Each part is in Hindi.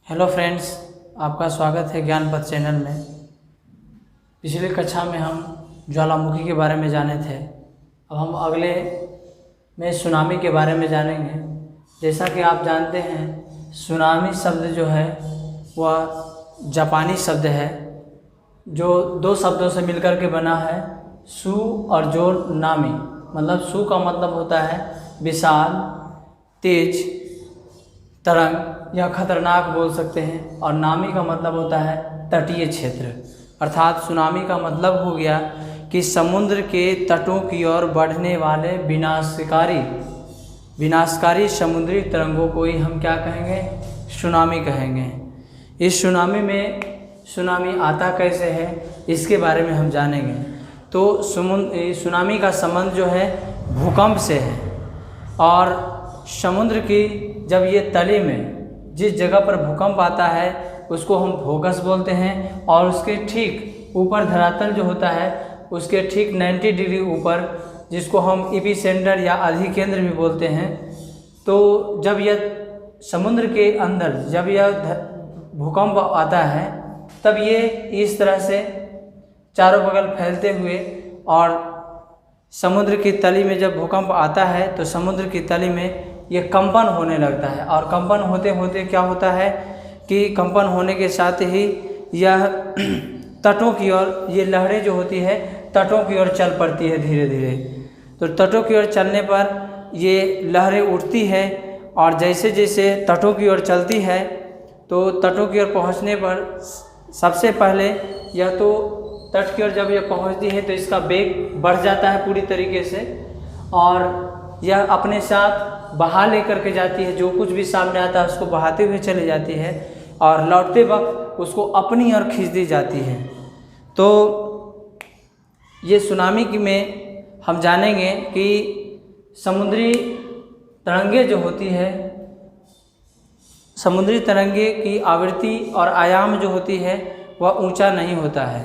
हेलो फ्रेंड्स, आपका स्वागत है ज्ञान पथ चैनल में। पिछली कक्षा में हम ज्वालामुखी के बारे में जाने थे। अब हम अगले में सुनामी के बारे में जानेंगे। जैसा कि आप जानते हैं, सुनामी शब्द जो है वह जापानी शब्द है जो दो शब्दों से मिलकर के बना है, सु और जो नामी। मतलब सु का मतलब होता है विशाल, तेज, तरंग या खतरनाक बोल सकते हैं, और नामी का मतलब होता है तटीय क्षेत्र। अर्थात सुनामी का मतलब हो गया कि समुद्र के तटों की ओर बढ़ने वाले विनाशकारी समुद्री तरंगों को ही हम क्या कहेंगे? सुनामी कहेंगे। इस सुनामी में सुनामी आता कैसे है, इसके बारे में हम जानेंगे। तो सुनामी का संबंध जो है भूकंप से है, और समुद्र की जब ये तली में जिस जगह पर भूकंप आता है उसको हम फोकस बोलते हैं, और उसके ठीक ऊपर धरातल जो होता है उसके ठीक 90 डिग्री ऊपर, जिसको हम एपिसेंटर या अधिकेंद्र भी बोलते हैं। तो जब यह समुद्र के अंदर जब यह भूकंप आता है तब ये इस तरह से चारों बगल फैलते हुए, और समुद्र की तली में जब भूकंप आता है तो समुद्र की तली में ये कंपन होने लगता है, और कंपन होते होते क्या होता है कि कंपन होने के साथ ही यह तटों की ओर, ये लहरें जो होती है तटों की ओर चल पड़ती है धीरे धीरे। तो तटों की ओर चलने पर ये लहरें उठती है, और जैसे जैसे तटों की ओर चलती है तो तटों की ओर पहुंचने पर सबसे पहले यह तो तट की ओर जब यह पहुंचती है तो इसका वेग बढ़ जाता है पूरी तरीके से, और यह अपने साथ बहा लेकर के जाती है। जो कुछ भी सामने आता है उसको बहाते हुए चली जाती है, और लौटते वक्त उसको अपनी ओर खींच दी जाती है। तो ये सुनामी की में हम जानेंगे कि समुद्री तरंगे जो होती है, समुद्री तरंगे की आवृत्ति और आयाम जो होती है वह ऊंचा नहीं होता है,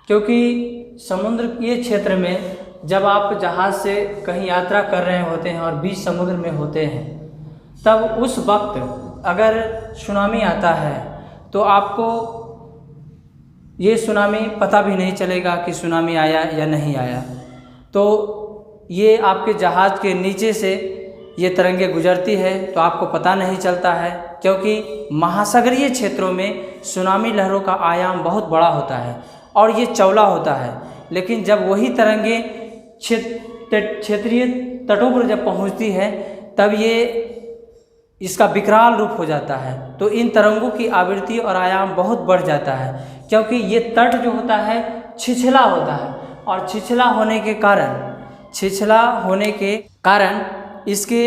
क्योंकि समुद्र के क्षेत्र में जब आप जहाज़ से कहीं यात्रा कर रहे होते हैं और बीच समुद्र में होते हैं, तब उस वक्त अगर सुनामी आता है तो आपको ये सुनामी पता भी नहीं चलेगा कि सुनामी आया या नहीं आया। तो ये आपके जहाज़ के नीचे से ये तरंगे गुजरती है तो आपको पता नहीं चलता है, क्योंकि महासागरीय क्षेत्रों में सुनामी लहरों का आयाम बहुत बड़ा होता है और ये चौड़ा होता है। लेकिन जब वही तरंगे क्षेत्रीय तटों पर जब पहुंचती है तब ये इसका विकराल रूप हो जाता है। तो इन तरंगों की आवृत्ति और आयाम बहुत बढ़ जाता है, क्योंकि ये तट जो होता है छिछला होता है, और छिछला होने के कारण इसके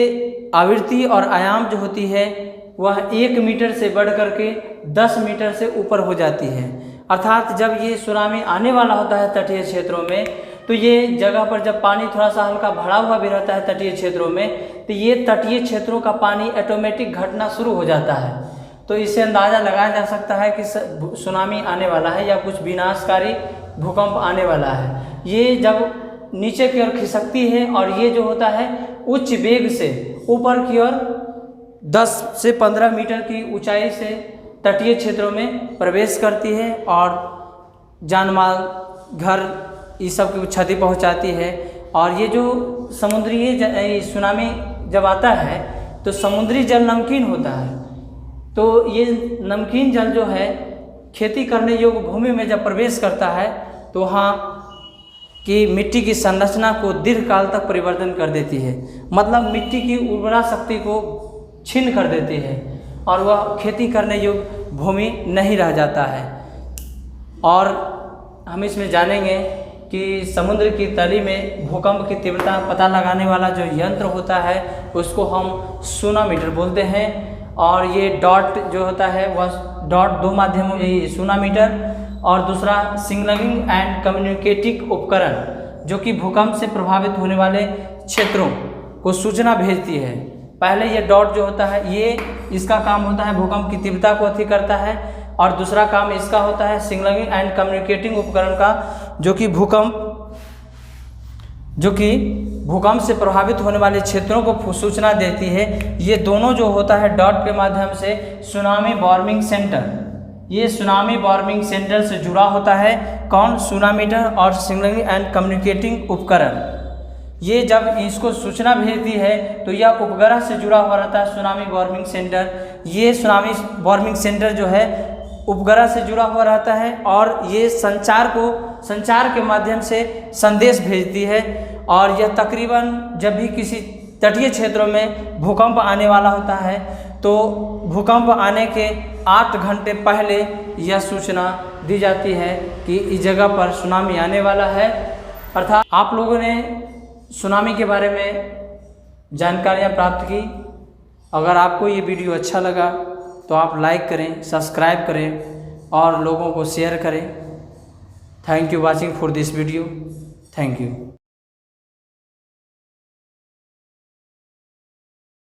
आवृत्ति और आयाम जो होती है वह 1 मीटर से बढ़ करके 10 मीटर से ऊपर हो जाती है। अर्थात जब ये सुनामी आने वाला होता है तटीय क्षेत्रों में, तो ये जगह पर जब पानी थोड़ा सा हल्का भरा हुआ भी रहता है तटीय क्षेत्रों में, तो ये तटीय क्षेत्रों का पानी ऑटोमेटिक घटना शुरू हो जाता है। तो इससे अंदाज़ा लगाया जा सकता है कि सुनामी आने वाला है या कुछ विनाशकारी भूकंप आने वाला है। ये जब नीचे की ओर खिसकती है और ये जो होता है उच्च वेग से ऊपर की ओर 10 से 15 मीटर की ऊंचाई से तटीय क्षेत्रों में प्रवेश करती है, और जानमाल, घर, इस सब की क्षति पहुंचाती है। और ये जो समुद्री सुनामी जब आता है तो समुद्री जल नमकीन होता है, तो ये नमकीन जल जो है खेती करने योग्य भूमि में जब प्रवेश करता है तो वहाँ की मिट्टी की संरचना को दीर्घकाल तक परिवर्तन कर देती है। मतलब मिट्टी की उर्वरा शक्ति को छीन कर देती है, और वह खेती करने योग्य भूमि नहीं रह जाता है। और हम इसमें जानेंगे कि समुद्र की तली में भूकंप की तीव्रता पता लगाने वाला जो यंत्र होता है उसको हम सोनामीटर बोलते हैं, और ये डॉट जो होता है वह डॉट दो माध्यमों, यही सोनामीटर, और दूसरा सिग्नलिंग एंड कम्युनिकेटिंग उपकरण जो कि भूकंप से प्रभावित होने वाले क्षेत्रों को सूचना भेजती है। पहले ये डॉट जो होता है ये इसका काम होता है भूकंप की तीव्रता को अति करता है, और दूसरा काम इसका होता है सिग्नलिंग एंड कम्युनिकेटिंग उपकरण का, जो कि भूकंप जो कि भूकंप से प्रभावित होने वाले क्षेत्रों को सूचना देती है। ये दोनों जो होता है डॉट के माध्यम से सुनामी वार्निंग सेंटर, ये सुनामी वार्निंग सेंटर से जुड़ा होता है। कौन? सुनामीटर और सिग्नलिंग एंड कम्युनिकेटिंग उपकरण। ये जब इसको सूचना भेजती है तो यह उपग्रह से जुड़ा हुआ रहता है सुनामी वार्निंग सेंटर। ये सुनामी वार्निंग सेंटर जो है उपग्रह से जुड़ा हुआ रहता है और ये संचार के माध्यम से संदेश भेजती है। और यह तकरीबन जब भी किसी तटीय क्षेत्रों में भूकंप आने वाला होता है तो भूकंप आने के 8 घंटे पहले यह सूचना दी जाती है कि इस जगह पर सुनामी आने वाला है। अर्थात आप लोगों ने सुनामी के बारे में जानकारियाँ प्राप्त की। अगर आपको ये वीडियो अच्छा लगा तो आप लाइक करें, सब्सक्राइब करें और लोगों को शेयर करें। Thank you watching for this video. Thank you.